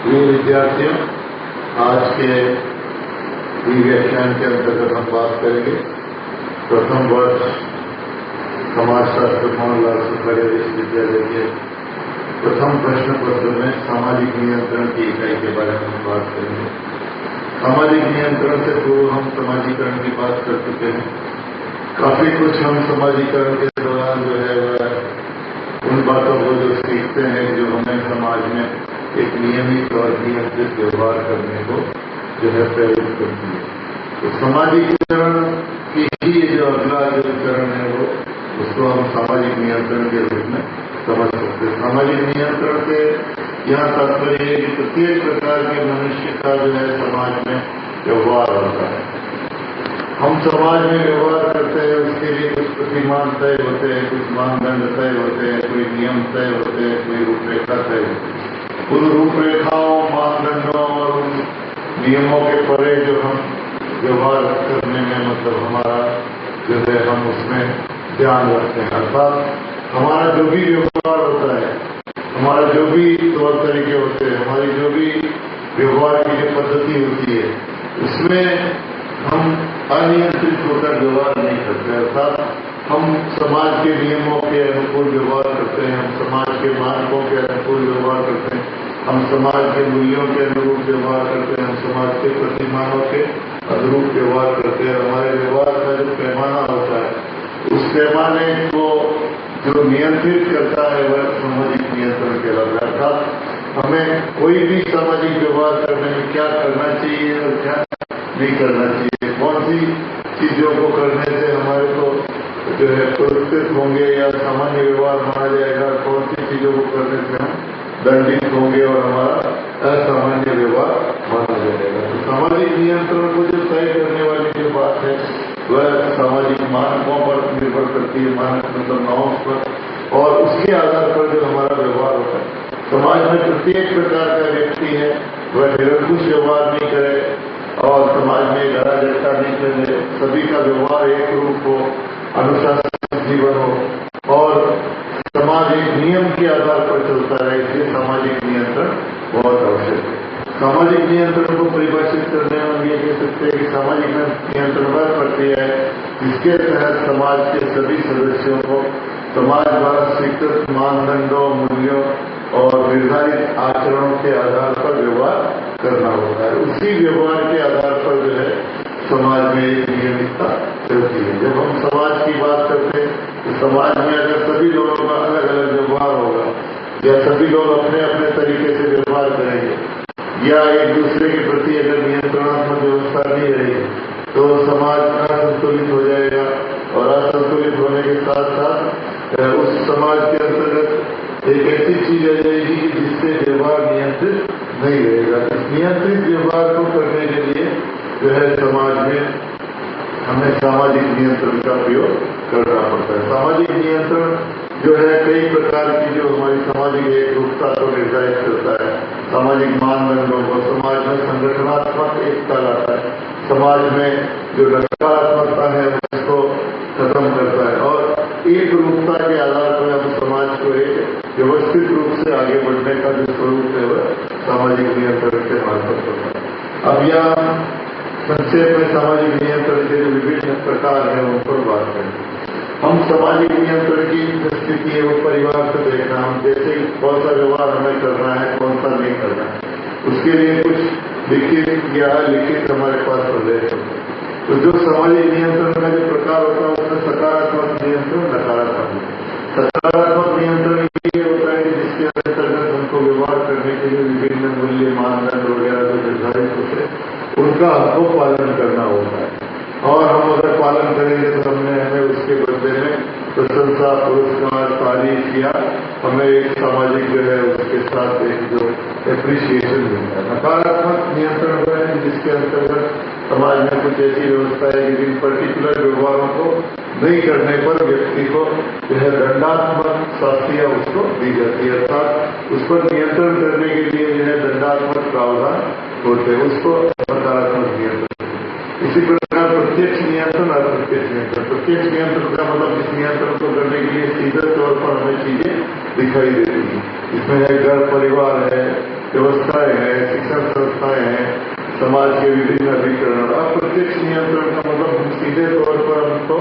प्रिय विद्यार्थियों, आज के व्याख्यान के अंतर्गत हम बात करेंगे प्रथम वर्ष समाजशास्त्र मोहनलाल सुखाड़िया विश्वविद्यालय के प्रथम प्रश्न पत्र में सामाजिक नियंत्रण की इकाई के बारे में हम बात करेंगे। सामाजिक नियंत्रण से पूर्व हम समाजीकरण की बात कर चुके हैं। काफी कुछ हम समाजीकरण के दौरान जो है वह उन बातों को जो सीखते हैं जो हमें समाज में एक नियमित और नियंत्रित व्यवहार करने को जो है प्रेरित करती है। तो समाजीकरण की ही जो अगला जो चरण है वो उसको हम सामाजिक नियंत्रण के रूप में समझ सकते हैं। सामाजिक नियंत्रण से यहाँ तात्पर्य है कि प्रत्येक प्रकार के मनुष्य का जो है समाज में व्यवहार होता है। हम समाज में व्यवहार करते हैं, उसके लिए कुछ प्रतिमान तय होते हैं, कुछ मानदंड तय होते हैं, कोई नियम तय होते हैं, कोई रूपरेखा तय होती है। उन रूपरेखाओं, मानदंडों और उन नियमों के परे जो हम व्यवहार करने में मतलब हमारा जो है हम उसमें ध्यान रखते हैं। अर्थात हमारा जो भी व्यवहार होता है, हमारा जो भी तौर तरीके होते हैं, हमारी जो भी व्यवहार की जो पद्धति होती है, उसमें हम अनियंत्रित होकर व्यवहार नहीं करते। अर्थात हम समाज के नियमों के अनुकूल व्यवहार करते हैं, हम समाज के मानकों के अनुकूल व्यवहार करते हैं, हम समाज के मूल्यों के अनुरूप व्यवहार करते हैं, हम समाज के प्रतिमानों के अनुरूप व्यवहार करते हैं। हमारे व्यवहार का जो पैमाना होता है, उस पैमाने को जो नियंत्रित करता है वह सामाजिक नियंत्रण कहलाता है। अर्थात हमें कोई भी सामाजिक व्यवहार करने में क्या करना चाहिए और क्या नहीं करना चाहिए, कौन सी चीजों को करने से हमारे को जो है पुरस्कृत होंगे या सामान्य व्यवहार माना जाएगा, कौन सी चीजों को करने से हम दंडित होंगे और हमारा असामान्य व्यवहार माना जाएगा। तो सामाजिक नियंत्रण को जो तय करने वाली जो बात है वह सामाजिक मानकों पर निर्भर करती है, मानक मतलब नॉर्म्स पर, और उसके आधार पर जो हमारा व्यवहार होता है। समाज में प्रत्येक प्रकार का व्यक्ति है वह निरंकुश व्यवहार नहीं करे और समाज में गला झटका नहीं करे, सभी का व्यवहार एक रूप हो, अनुशासित जीवन हो और समाज एक नियम के आधार पर चलता रहे। इसलिए सामाजिक नियंत्रण बहुत आवश्यक है। सामाजिक नियंत्रण को परिभाषित करने में हम ये कह सकते हैं कि सामाजिक नियंत्रण वह प्रक्रिया है जिसके तहत समाज के सभी सदस्यों को समाज द्वारा स्वीकृत मानदंडों, मूल्यों और निर्धारित आचरणों के आधार पर व्यवहार करना होता है। उसी व्यवहार के आधार पर जो है समाज में एक नियमितता चलती है। जब हम समाज की बात करते हैं तो समाज में अगर सभी लोगों का अलग अलग व्यवहार होगा या सभी लोग अपने अपने तरीके से व्यवहार करेंगे या एक दूसरे के प्रति अगर नियंत्रणात्मक व्यवस्था नहीं रहेगी तो समाज असंतुलित हो जाएगा और असंतुलित होने के साथ साथ उस समाज के अंतर्गत एक ऐसी चीज आ जाएगी जिससे व्यवहार नियंत्रित नहीं रहेगा। इस नियंत्रित व्यवहार को करने के लिए जो है समाज में हमें सामाजिक नियंत्रण का प्रयोग करना पड़ता है। सामाजिक नियंत्रण जो है कई प्रकार की जो हमारी सामाजिक एकरूपता को निर्धारित करता है, सामाजिक मानदंडों को, समाज में संगठनात्मक एकता लाता है, समाज में जो नकारात्मकता है उसको खत्म करता है और एक रूपता के आधार पर हम समाज को एक व्यवस्थित रूप से आगे बढ़ने का जो स्वरूप है वह सामाजिक नियंत्रण के मार्फत होता है। अब यहाँ संक्षेप में सामाजिक नियंत्रण के जो विभिन्न प्रकार हैं उन पर बात करें। हम सामाजिक नियंत्रण की स्थिति है वो परिवार से देखना, हम जैसे कौन सा व्यवहार हमें करना है, कौन सा नहीं करना है, उसके लिए कुछ लिखित या अलिखित हमारे पास प्रदेश होता है। तो जो सामाजिक नियंत्रण का जो प्रकार होता है उसमें सकारात्मक नियंत्रण, नकारात्मक। सकारात्मक नियंत्रण ये होता है कि जिसके अंतर्गत हमको व्यवहार करने के लिए विभिन्न मूल्य, मानदंड वगैरह जो निर्धारित होते हैं उनका हमको पालन करना होता है और हम अगर पालन करेंगे तो हमें उसके बदले में प्रशंसा, पुरस्कार, तारीफ या हमें एक सामाजिक जो है उसके साथ एक जो एप्रिसिएशन मिलता है। नकारात्मक नियंत्रण वह है जिसके अंतर्गत समाज में कुछ ऐसी व्यवस्था है कि जिन पर्टिकुलर व्यवहारों को नहीं करने पर व्यक्ति को जो है दंडात्मक शास्तियां उसको दी जाती है। अर्थात उस पर नियंत्रण करने के लिए जो है दंडात्मक प्रावधान होते हैं, उसको नकारात्मक नियंत्रण। इसी प्रकार प्रत्यक्ष नियंत्रण, अप्रत्यक्ष नियंत्रण। प्रत्यक्ष नियंत्रण का मतलब इस नियंत्रण को करने के लिए सीधे तौर पर हमें चीजें दिखाई देती हैं। इसमें है घर परिवार है, व्यवस्थाएं हैं, शिक्षण संस्थाएं हैं, समाज के विभिन्न अभिकरण। अप्रत्यक्ष नियंत्रण का मतलब हम सीधे तौर पर हमको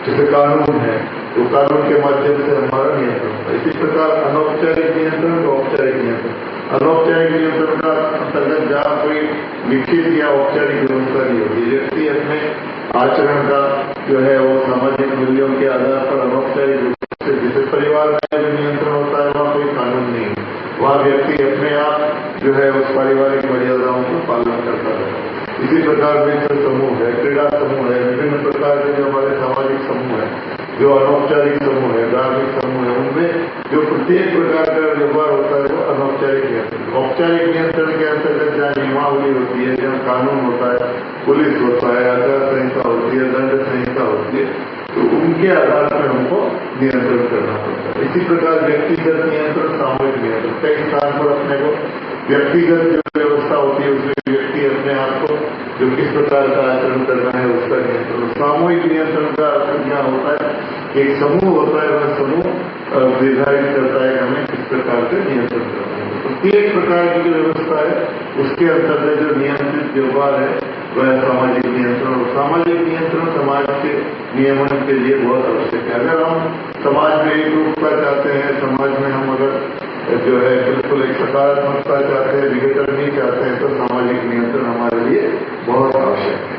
जैसे कानून है तो कानून के माध्यम से हमारा नियंत्रण होता है। इसी प्रकार अनौपचारिक नियंत्रण और औपचारिक नियंत्रण। अनौपचारिक नियंत्रण का अंतर्गत जहाँ कोई लिखित या औपचारिक व्यवस्था नहीं होती, व्यक्ति अपने आचरण का जो है वो सामाजिक मूल्यों के आधार पर अनौपचारिक रूप से, जैसे परिवार में जो नियंत्रण होता है वहाँ कोई कानून नहीं है, वहाँ व्यक्ति अपने आप जो है उस पारिवारिक मर्यादाओं का पालन करता है। इसी प्रकार मित्र समूह है, क्रीड़ा समूह है, विभिन्न प्रकार के जो हमारे सामाजिक समूह है, जो अनौपचारिक समूह है, धार्मिक समूह है, उनमें जो प्रत्येक प्रकार का व्यवहार होता है वो अनौपचारिक नियंत्रण। औपचारिक नियंत्रण के अंतर्गत जहाँ नियमावली होती है, जहाँ कानून होता है, पुलिस होता है, आचार संहिता होती है, दंड संहिता होती है, तो उनके आधार पर हमको नियंत्रण करना पड़ता है। इसी प्रकार व्यक्तिगत नियंत्रण, सामूहिक नियंत्रण। कई स्थान पर अपने को व्यक्तिगत जो व्यवस्था होती है उसमें व्यक्ति अपने आप को जो किस प्रकार का आचरण करना है उसका नियंत्रण। सामूहिक नियंत्रण का अर्थ क्या होता है, एक समूह होता है, वह समूह निर्धारित करता है कि हमें किस प्रकार से नियंत्रण करना है। प्रत्येक प्रकार की जो व्यवस्था है उसके अंतर्गत जो नियंत्रित व्यवहार है वह सामाजिक नियंत्रण। और सामाजिक नियंत्रण समाज के नियमन के लिए बहुत आवश्यक है। अगर हम समाज में एक रूपता चाहते हैं, समाज में हम अगर जो है बिल्कुल एक सकारात्मकता चाहते हैं, विघटन नहीं चाहते हैं, तो सामाजिक नियंत्रण हमारे लिए बहुत आवश्यक है।